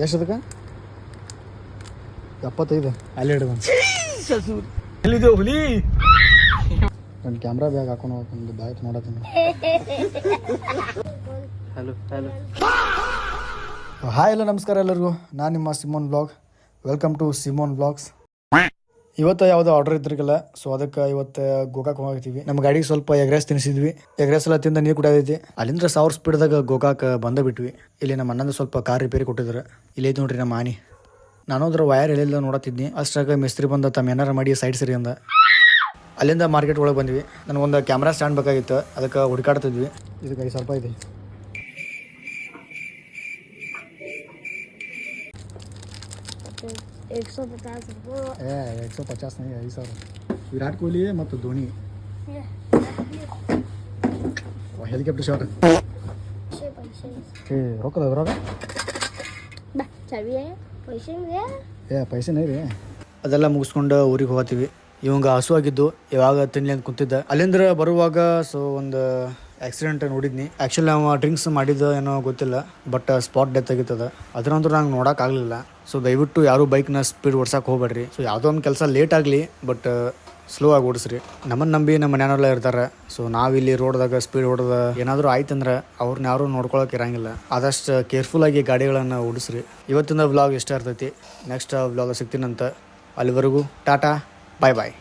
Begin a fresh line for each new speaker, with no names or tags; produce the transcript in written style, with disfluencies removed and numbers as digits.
ಎಷ್ಟು ಅದಕ್ಕೆ 75 ಅಲ್ಲಿ ಹಿಡಿದು
ಎಲ್ಲಿದೆ ಹುಲಿ
ನನ್ನ ಕ್ಯಾಮ್ರಾ ಬ್ಯಾಗ್ ಹಾಕೊಂಡು ಒಂದು ಬಾಯ್ತು ನೋಡತ್ತೀನಿ.
ಹಲೋ ಹಲೋ
ಹಾಯ್ ಎಲ್ಲ ನಮಸ್ಕಾರ ಎಲ್ಲರಿಗೂ. ನಾನು ನಿಮ್ಮ Simon blog. Welcome to Simon blogs. ಇವತ್ತು ಯಾವುದೋ ಆರ್ಡರ್ ಇದ್ರಿಗಲ್ಲ, ಸೊ ಅದಕ್ಕೆ ಇವತ್ತು ಗೋಕಾಕ್ ಹೋಗ್ತೀವಿ. ನಮ್ಮ ಗಾಡಿಗೆ ಸ್ವಲ್ಪ ಎಗ್ರೆಸ್ ತಿನ್ನಿಸಿದ್ವಿ. ಎಗ್ರೆಸ್ ಎಲ್ಲ ತಿಂದ ನೀರು ಕುಡಿಯೈತಿ. ಅಲ್ಲಿಂದ 1000 ಸ್ಪೀಡ್ದಾಗ ಗೋಕಾಕ್ ಬಂದ ಬಿಟ್ವಿ. ಇಲ್ಲಿ ನಮ್ಮ ಅಣ್ಣಂದು ಸ್ವಲ್ಪ ಕಾರ್ ರಿಪೇರಿ ಕೊಟ್ಟಿದ್ರು. ಇಲ್ಲಿ ಐತಿ ನೋಡ್ರಿ ನಮ್ಮ ಆನಿ. ನಾನು ಅದ್ರ ವಯರ್ ಎಲ್ಲಿಲ್ಲ ನೋಡತ್ತಿದ್ನಿ. ಅಷ್ಟಾಗ ಮಿಸ್ತ್ರಿ ಬಂದ ತಮ್ಮ ಏನಾರ ಮಾಡಿ ಸೈಡ್ ಸರಿ ಅಂದ. ಅಲ್ಲಿಂದ ಮಾರ್ಕೆಟ್ ಒಳಗೆ ಬಂದ್ವಿ. ನನಗೊಂದು ಕ್ಯಾಮ್ರಾ ಸ್ಟ್ಯಾಂಡ್ ಬೇಕಾಗಿತ್ತು, ಅದಕ್ಕೆ ಹುಡುಕಾಡ್ತಿದ್ವಿ. ಇದಕ್ಕೆ 5000 ರೂಪಾಯಿ ಇದೆ.
$150
150 नहीं 5000. ವಿರಾಟ್ ಕೊಹ್ಲಿ ಮತ್ತು ಧೋನಿ ಹೆಲಿಕಾಪ್ಟರ್ ಶಾಟ್. ರೊಕ್ಕದ ಅದ್ರಾಗ ಪೈಸೆ ನೈ ರೀ. ಅದೆಲ್ಲ ಮುಗಿಸ್ಕೊಂಡು ಊರಿಗೆ ಹೋಗ್ತೀವಿ. ಇವಂಗ ಹಸು ಆಗಿದ್ದು ಯಾವಾಗ ತಿನ್ಲಿ ಅಂತ ಕುಂತಿದ್ದ. ಅಲ್ಲಿಂದ ಬರುವಾಗ ಸೊ ಒಂದು ಆಕ್ಸಿಡೆಂಟ್ ನೋಡಿದ್ನಿ. ಆ್ಯಕ್ಚುಲಿ ನಾವು ಡ್ರಿಂಕ್ಸ್ ಮಾಡಿದ್ದು ಏನೋ ಗೊತ್ತಿಲ್ಲ, ಬಟ್ ಸ್ಪಾಟ್ ಡೆತ್ ಆಗಿತ್ತದ. ಅದರಂತೂ ನಂಗೆ ನೋಡೋಕ್ಕಾಗಲಿಲ್ಲ. ಸೊ ದಯವಿಟ್ಟು ಯಾರು ಬೈಕ್ನ ಸ್ಪೀಡ್ ಓಡ್ಸಕ್ಕೆ ಹೋಗ್ಬೇಡ್ರಿ. ಸೊ ಯಾವುದೋ ಒಂದು ಕೆಲಸ ಲೇಟ್ ಆಗಲಿ, ಬಟ್ ಸ್ಲೋ ಆಗಿ ಓಡಿಸ್ರಿ. ನಮ್ಮನ್ನು ನಂಬಿ ನಮ್ಮ ಮನೆಯವರೆಲ್ಲ ಇರ್ತಾರೆ. ಸೊ ನಾವಿಲ್ಲಿ ರೋಡ್ದಾಗ ಸ್ಪೀಡ್ ಹೊಡೆದ ಏನಾದರೂ ಆಯ್ತಂದ್ರೆ ಅವ್ರನ್ನ ಯಾರು ನೋಡ್ಕೊಳಕ್ಕೆ ಇರಂಗಿಲ್ಲ. ಆದಷ್ಟು ಕೇರ್ಫುಲ್ಲಾಗಿ ಗಾಡಿಗಳನ್ನು ಓಡಿಸ್ರಿ. ಇವತ್ತಿನ ವ್ಲಾಗ್ ಇಷ್ಟ ಇರ್ತೈತಿ. ನೆಕ್ಸ್ಟ್ ವ್ಲಾಗ್ ಸಿಗ್ತೀನಂತ. ಅಲ್ಲಿವರೆಗೂ ಟಾಟಾ, ಬಾಯ್ ಬಾಯ್.